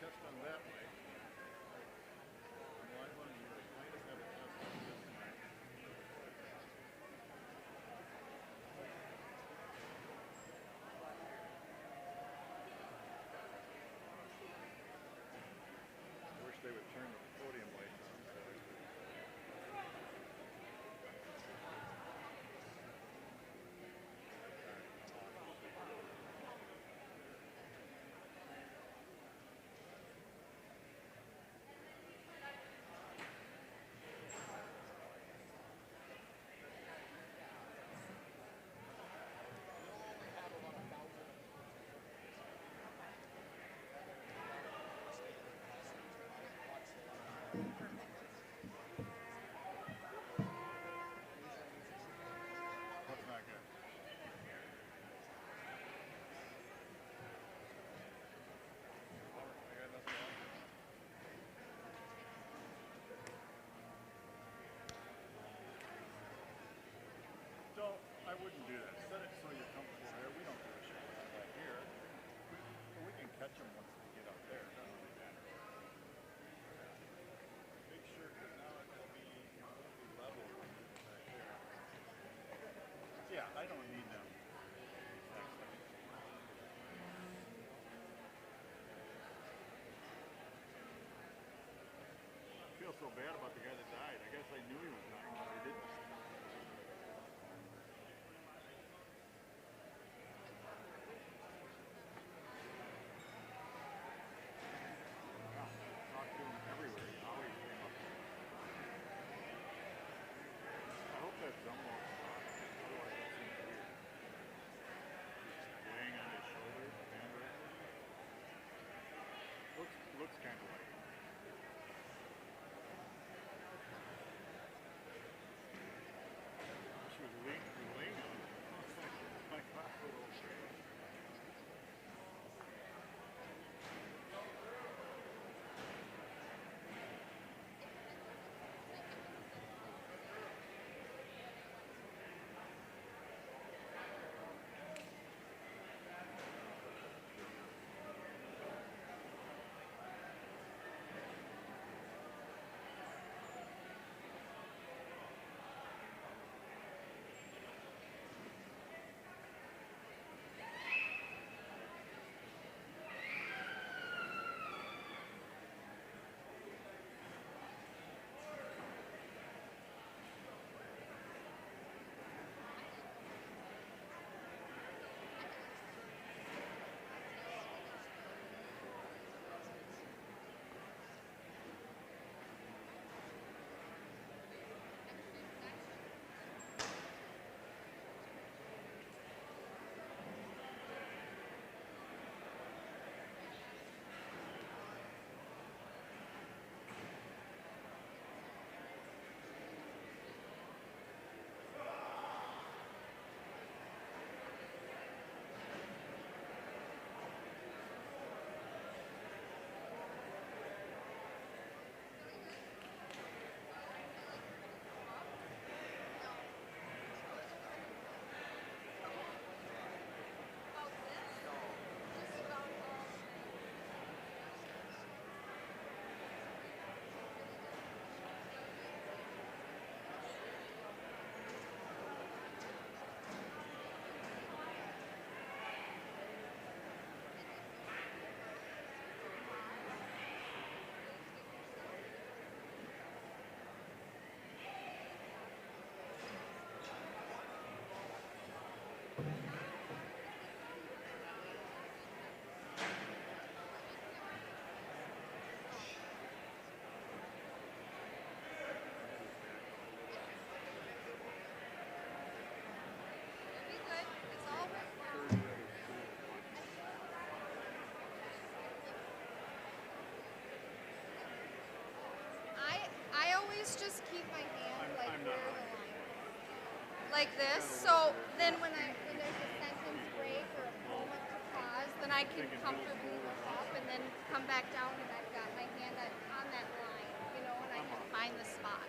test on that mic. Why don't you might just have a test on this mic? I wish they would turn the podium lights on so I could. That's not good. I got nothing else. Don't. I wouldn't do that. Set it so you're comfortable there. We don't give a shit what's back here. We can catch them once they get up there. It doesn't really matter. Make sure, because now it'll be level back there. Yeah, I don't need them. I feel so bad about the guy that died. I guess I knew he was dying, but I didn't. Yeah, talked to him everywhere. He always came up. I hope that Zumwalt stops. Otherwise it seems weird. He's laying on his shoulder, hand right. Looks kind of like him. She was leaning on him. Like that little strange. I always just keep my hand like I'm where not the like line it. is. Like this. So then when there's a sentence break or a moment to pause, then I can comfortably look up and then come back down and I've got my hand on that line, you know, and I can find the spot.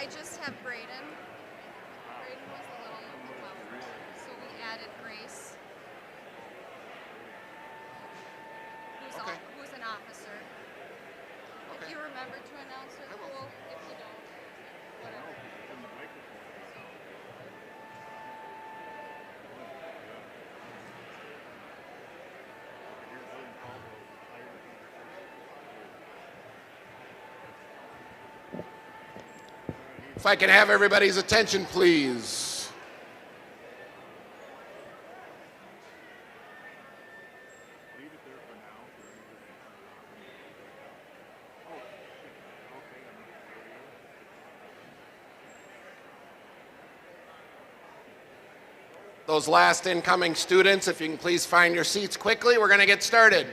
I just have Braden. Braden was a little tough, so we added Grace, Okay. who's an officer. If you remember to announce her, I will. cool. If you don't, whatever. From the microphone. Here's William Caldwell, hired If I can have everybody's attention, please. leave it there for now. Oh, okay. Those last incoming students, if you can please find your seats quickly, we're going to get started.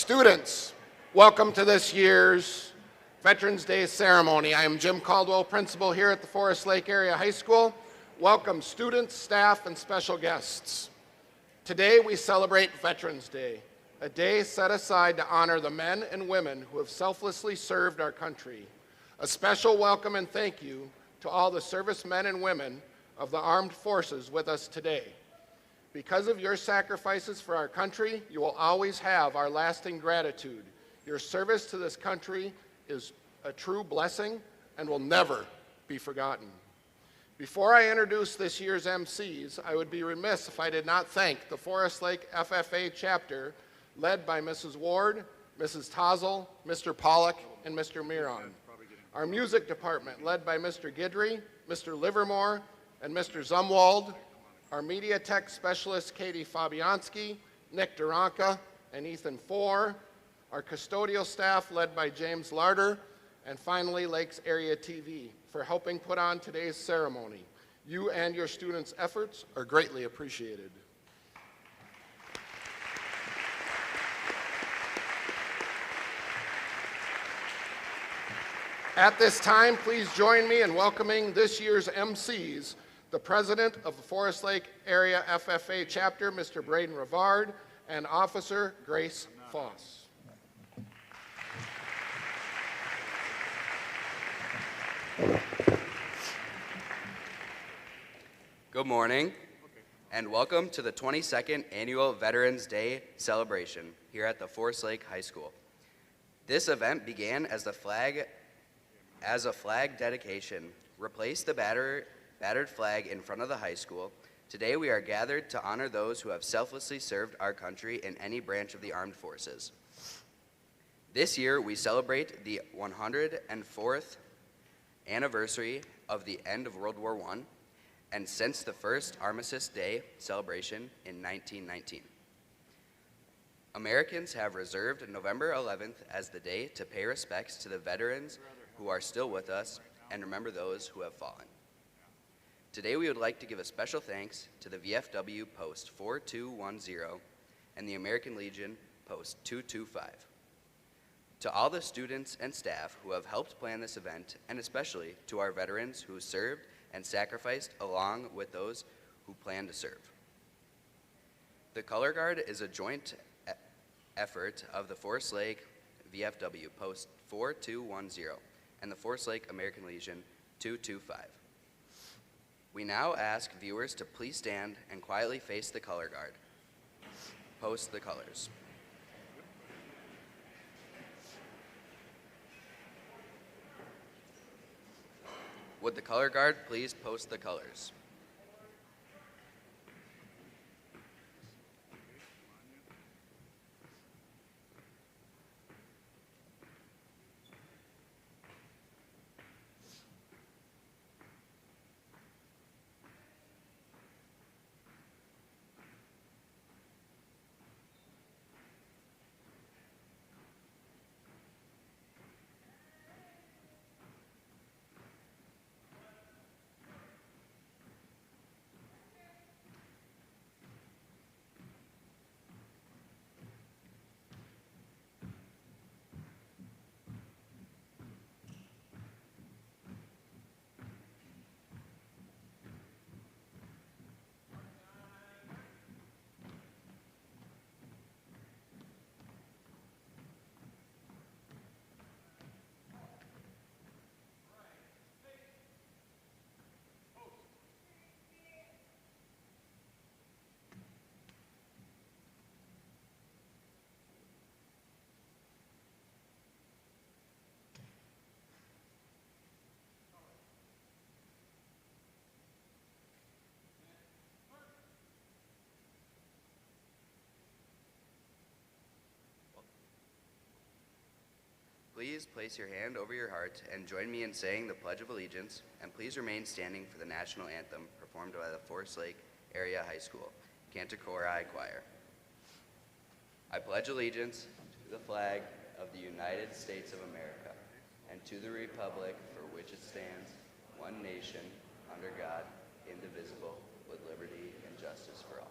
Students, welcome to this year's Veterans Day ceremony. I am Jim Caldwell, principal here at the Forest Lake Area High School. Welcome students, staff, and special guests. Today we celebrate Veterans Day, a day set aside to honor the men and women who have selflessly served our country. A special welcome and thank you to all the servicemen and women of the armed forces with us today. Because of your sacrifices for our country, you will always have our lasting gratitude. Your service to this country is a true blessing and will never be forgotten. Before I introduce this year's MCs, I would be remiss if I did not thank the Forest Lake FFA chapter led by Mrs. Ward, Mrs. Tozel, Mr. Pollock, and Mr. Miron. Our music department led by Mr. Gidry, Mr. Livermore, and Mr. Zumwald. Our media tech specialists, Katie Fabianski, Nick Duranka, and Ethan Four. Our custodial staff led by James Larder, and finally Lakes Area TV for helping put on today's ceremony. You and your students' efforts are greatly appreciated. At this time, please join me in welcoming this year's MCs, the president of the Forest Lake Area FFA chapter, Mr. Braden Rivard, and Officer Grace Foss. Good morning, and welcome to the 22nd Annual Veterans Day celebration here at the Forest Lake High School. This event began as a flag dedication, replaced the battered flag in front of the high school. Today we are gathered to honor those who have selflessly served our country in any branch of the armed forces. This year we celebrate the 104th anniversary of the end of World War I, and since the first Armistice Day celebration in 1919. Americans have reserved November 11th as the day to pay respects to the veterans who are still with us and remember those who have fallen. Today we would like to give a special thanks to the VFW Post 4210 and the American Legion Post 225. To all the students and staff who have helped plan this event, and especially to our veterans who served and sacrificed along with those who plan to serve. The Color Guard is a joint effort of the Forest Lake VFW Post 4210 and the Forest Lake American Legion 225. We now ask viewers to please stand and quietly face the Color Guard. Post the colors. Would the Color Guard please post the colors? Please place your hand over your heart and join me in saying the Pledge of Allegiance, and please remain standing for the national anthem performed by the Forest Lake Area High School, Cantor Chorai Choir. I pledge allegiance to the flag of the United States of America and to the republic for which it stands, one nation, under God, indivisible, with liberty and justice for all.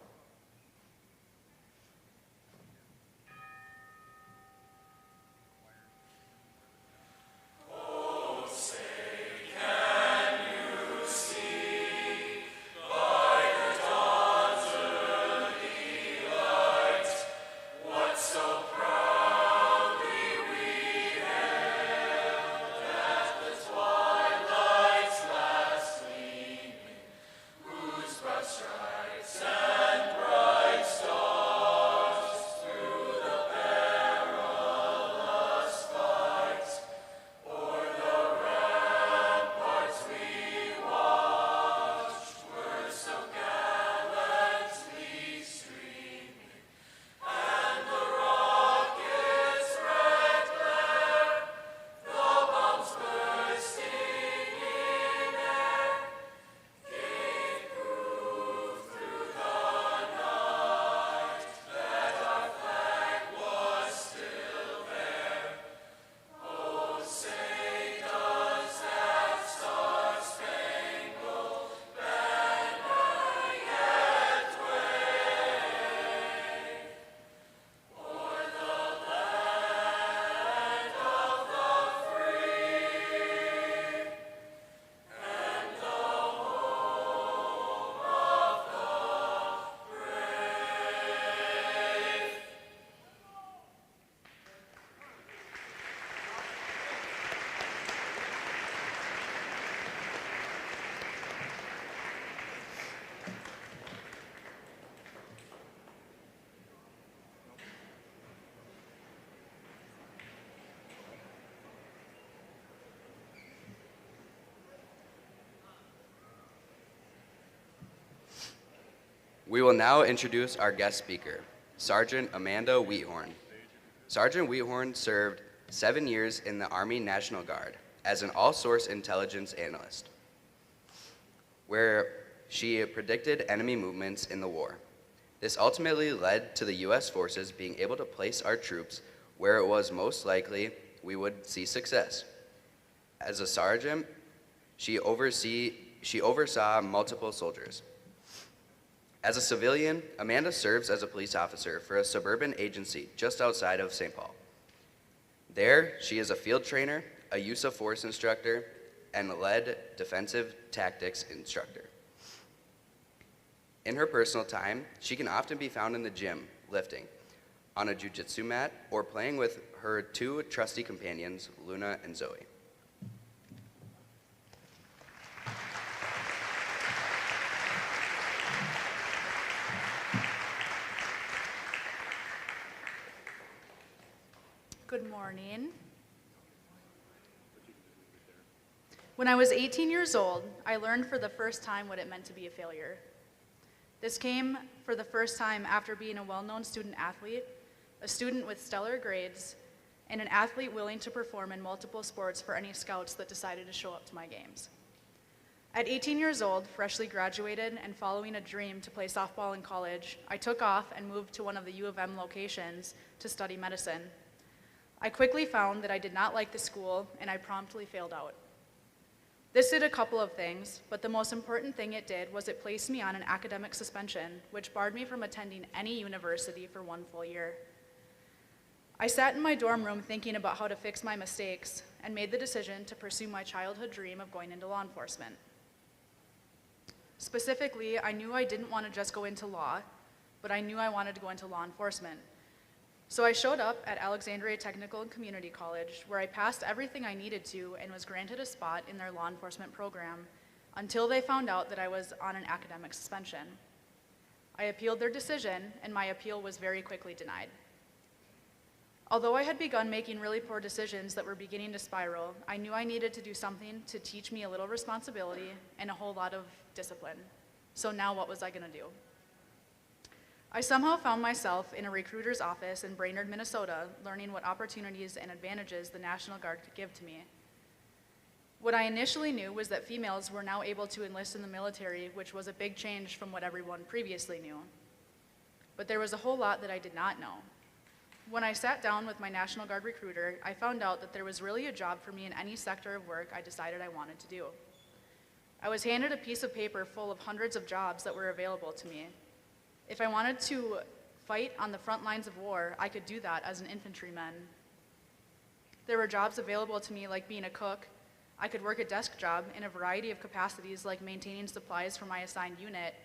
We will now introduce our guest speaker, Sergeant Amanda Wheathorn. Sergeant Wheathorn served 7 years in the Army National Guard as an all-source intelligence analyst, where she predicted enemy movements in the war. This ultimately led to the U.S. forces being able to place our troops where it was most likely we would see success. As a sergeant, she oversaw multiple soldiers. As a civilian, Amanda serves as a police officer for a suburban agency just outside of St. Paul. There, she is a field trainer, a use of force instructor, and lead defensive tactics instructor. In her personal time, she can often be found in the gym, lifting, on a jiu-jitsu mat, or playing with her 2 trusty companions, Luna and Zoe. Good morning. When I was 18 years old, I learned for the first time what it meant to be a failure. This came for the first time after being a well-known student athlete, a student with stellar grades, and an athlete willing to perform in multiple sports for any scouts that decided to show up to my games. At 18 years old, freshly graduated and following a dream to play softball in college, I took off and moved to one of the U of M locations to study medicine. I quickly found that I did not like the school, and I promptly failed out. This did a couple of things, but the most important thing it did was it placed me on an academic suspension, which barred me from attending any university for 1 full year. I sat in my dorm room thinking about how to fix my mistakes and made the decision to pursue my childhood dream of going into law enforcement. Specifically, I knew I didn't want to just go into law, but I knew I wanted to go into law enforcement. So I showed up at Alexandria Technical and Community College, where I passed everything I needed to and was granted a spot in their law enforcement program until they found out that I was on an academic suspension. I appealed their decision, and my appeal was very quickly denied. Although I had begun making really poor decisions that were beginning to spiral, I knew I needed to do something to teach me a little responsibility and a whole lot of discipline. So now what was I going to do? I somehow found myself in a recruiter's office in Brainerd, Minnesota, learning what opportunities and advantages the National Guard could give to me. What I initially knew was that females were now able to enlist in the military, which was a big change from what everyone previously knew. But there was a whole lot that I did not know. When I sat down with my National Guard recruiter, I found out that there was really a job for me in any sector of work I decided I wanted to do. I was handed a piece of paper full of hundreds of jobs that were available to me. If I wanted to fight on the front lines of war, I could do that as an infantryman. There were jobs available to me like being a cook. I could work a desk job in a variety of capacities like maintaining supplies for my assigned unit,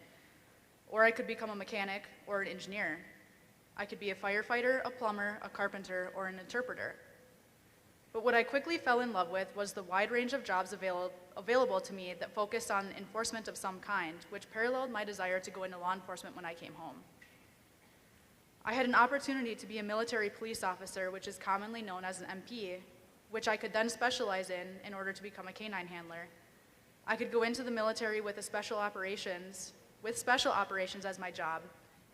or I could become a mechanic or an engineer. I could be a firefighter, a plumber, a carpenter, or an interpreter. But what I quickly fell in love with was the wide range of jobs available to me that focused on enforcement of some kind, which paralleled my desire to go into law enforcement when I came home. I had an opportunity to be a military police officer, which is commonly known as an MP, which I could then specialize in order to become a canine handler. I could go into the military with special operations as my job,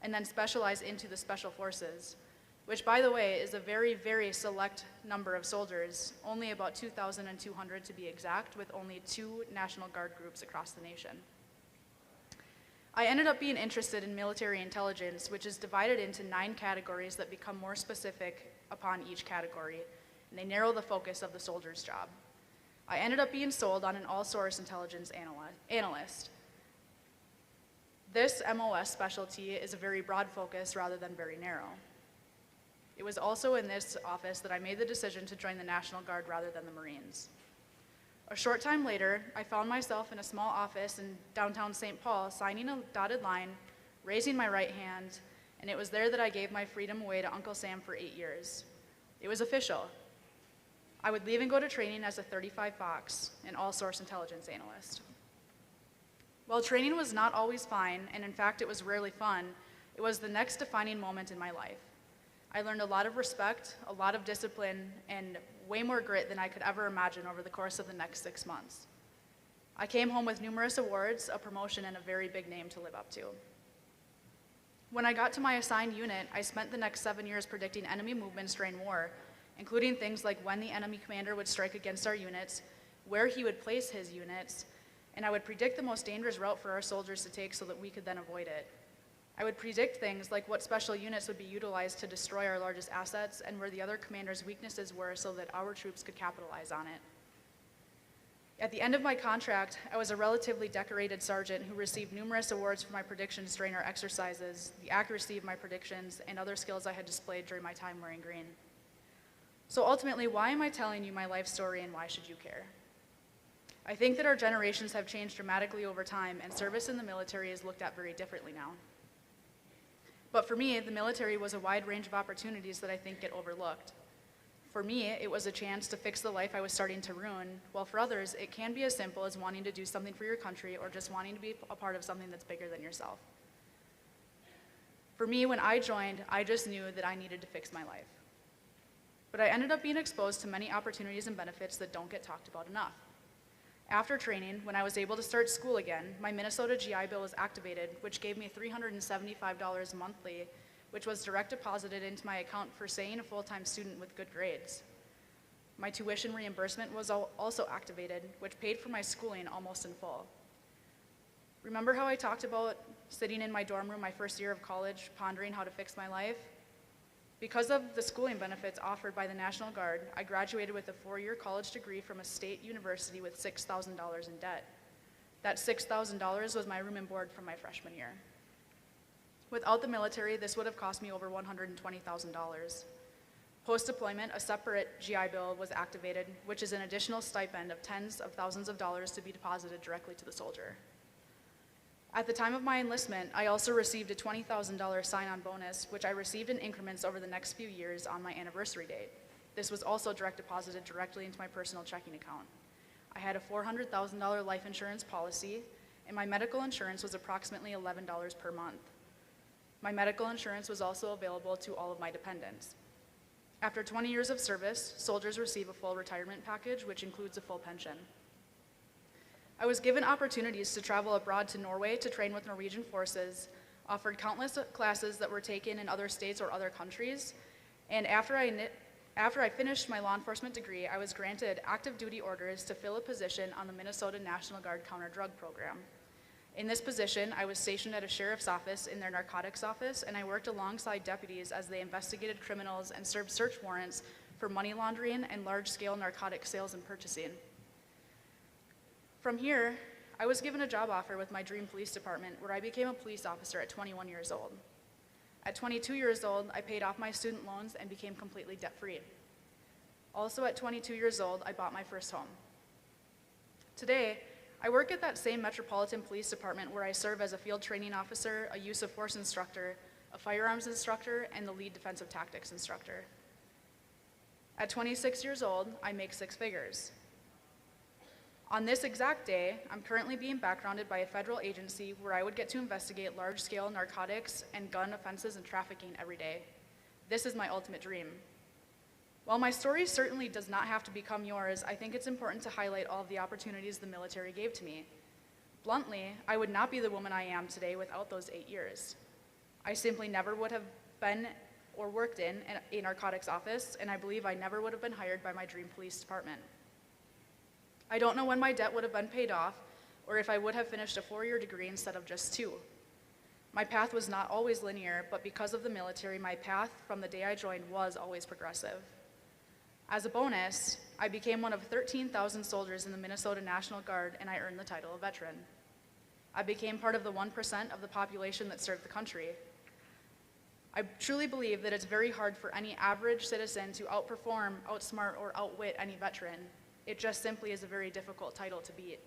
and then specialize into the special forces, which, by the way, is a very, very select number of soldiers, only about 2,200 to be exact, with only 2 National Guard groups across the nation. I ended up being interested in military intelligence, which is divided into 9 categories that become more specific upon each category, and they narrow the focus of the soldier's job. I ended up being sold on an all-source intelligence analyst. This MOS specialty is a very broad focus rather than very narrow. It was also in this office that I made the decision to join the National Guard rather than the Marines. A short time later, I found myself in a small office in downtown St. Paul, signing a dotted line, raising my right hand, and it was there that I gave my freedom away to Uncle Sam for 8 years. It was official. I would leave and go to training as a 35 Fox, an all-source intelligence analyst. While training was not always fine, and in fact it was rarely fun, it was the next defining moment in my life. I learned a lot of respect, a lot of discipline, and way more grit than I could ever imagine over the course of the next 6 months. I came home with numerous awards, a promotion, and a very big name to live up to. When I got to my assigned unit, I spent the next 7 years predicting enemy movements during war, including things like when the enemy commander would strike against our units, where he would place his units, and I would predict the most dangerous route for our soldiers to take so that we could then avoid it. I would predict things like what special units would be utilized to destroy our largest assets and where the other commander's weaknesses were so that our troops could capitalize on it. At the end of my contract, I was a relatively decorated sergeant who received numerous awards for my predictions during our exercises, the accuracy of my predictions, and other skills I had displayed during my time wearing green. So ultimately, why am I telling you my life story and why should you care? I think that our generations have changed dramatically over time, and service in the military is looked at very differently now. But for me, the military was a wide range of opportunities that I think get overlooked. For me, it was a chance to fix the life I was starting to ruin, while for others, it can be as simple as wanting to do something for your country or just wanting to be a part of something that's bigger than yourself. For me, when I joined, I just knew that I needed to fix my life. But I ended up being exposed to many opportunities and benefits that don't get talked about enough. After training, when I was able to start school again, my Minnesota GI Bill was activated, which gave me $375 monthly, which was direct deposited into my account for staying a full-time student with good grades. My tuition reimbursement was also activated, which paid for my schooling almost in full. Remember how I talked about sitting in my dorm room my first year of college, pondering how to fix my life? Because of the schooling benefits offered by the National Guard, I graduated with a 4-year college degree from a state university with $6,000 in debt. That $6,000 was my room and board from my freshman year. Without the military, this would have cost me over $120,000. Post-deployment, a separate GI Bill was activated, which is an additional stipend of tens of thousands of dollars to be deposited directly to the soldier. At the time of my enlistment, I also received a $20,000 sign-on bonus, which I received in increments over the next few years on my anniversary date. This was also direct deposited directly into my personal checking account. I had a $400,000 life insurance policy, and my medical insurance was approximately $11 per month. My medical insurance was also available to all of my dependents. After 20 years of service, soldiers receive a full retirement package, which includes a full pension. I was given opportunities to travel abroad to Norway to train with Norwegian forces, offered countless classes that were taken in other states or other countries, and after I finished my law enforcement degree, I was granted active duty orders to fill a position on the Minnesota National Guard counter-drug program. In this position, I was stationed at a sheriff's office in their narcotics office, and I worked alongside deputies as they investigated criminals and served search warrants for money laundering and large-scale narcotic sales and purchasing. From here, I was given a job offer with my dream police department, where I became a police officer at 21 years old. At 22 years old, I paid off my student loans and became completely debt-free. Also at 22 years old, I bought my first home. Today, I work at that same Metropolitan Police Department where I serve as a field training officer, a use of force instructor, a firearms instructor, and the lead defensive tactics instructor. At 26 years old, I make 6 figures. On this exact day, I'm currently being backgrounded by a federal agency where I would get to investigate large-scale narcotics and gun offenses and trafficking every day. This is my ultimate dream. While my story certainly does not have to become yours, I think it's important to highlight all of the opportunities the military gave to me. Bluntly, I would not be the woman I am today without those 8 years. I simply never would have been or worked in a narcotics office, and I believe I never would have been hired by my dream police department. I don't know when my debt would have been paid off, or if I would have finished a 4-year degree instead of just 2. My path was not always linear, but because of the military, my path from the day I joined was always progressive. As a bonus, I became one of 13,000 soldiers in the Minnesota National Guard, and I earned the title of veteran. I became part of the 1% of the population that served the country. I truly believe that it's very hard for any average citizen to outperform, outsmart, or outwit any veteran. It just simply is a very difficult title to beat.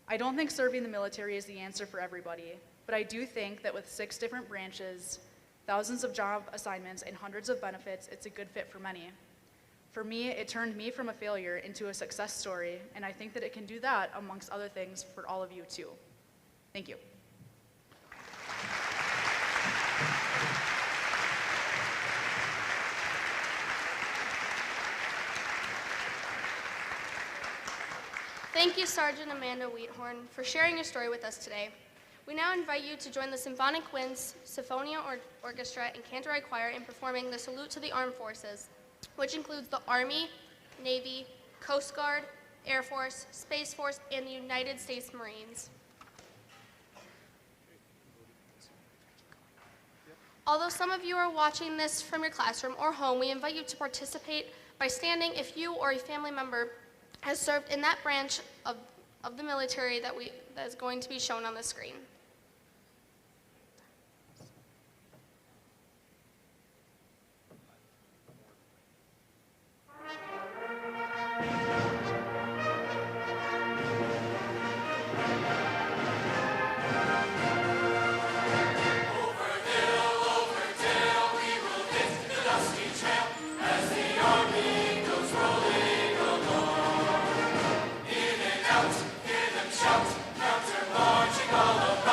I don't think serving the military is the answer for everybody, but I do think that with 6 different branches, thousands of job assignments, and hundreds of benefits, it's a good fit for many. For me, it turned me from a failure into a success story, and I think that it can do that, amongst other things, for all of you too. Thank you. Thank you, Sergeant Amanda Wheathorn, for sharing your story with us today. We now invite you to join the Symphonic Winds Symphonia Orchestra and Cantorai Choir in performing the Salute to the Armed Forces, which includes the Army, Navy, Coast Guard, Air Force, Space Force, and the United States Marines. Although some of you are watching this from your classroom or home, we invite you to participate by standing if you or a family member has served in that branch of the military that is going to be shown on the screen. Shout, counter marching all about.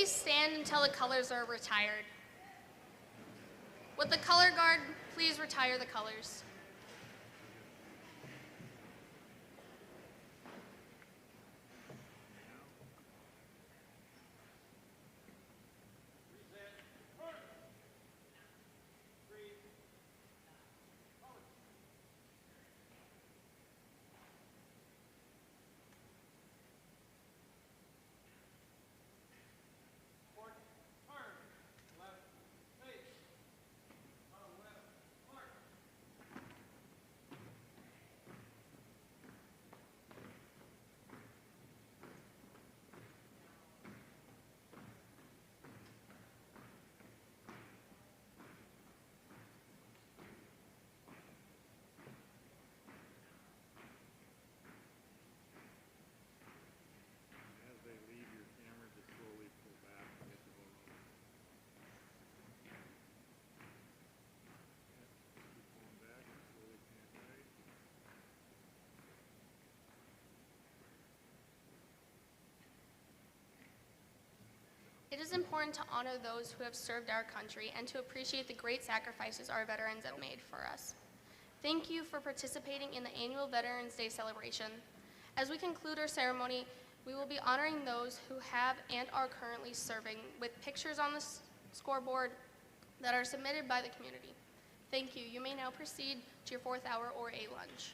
please stand until the colors are retired? Would the color guard please retire the colors? As they leave your camera, just slowly pull back and get the photo. Keep pulling back and slowly pan right. It is important to honor those who have served our country and to appreciate the great sacrifices our veterans have made for us. Thank you for participating in the annual Veterans Day celebration. As we conclude our ceremony, we will be honoring those who have and are currently serving with pictures on the scoreboard that are submitted by the community. Thank you. You may now proceed to your 4th hour or a lunch.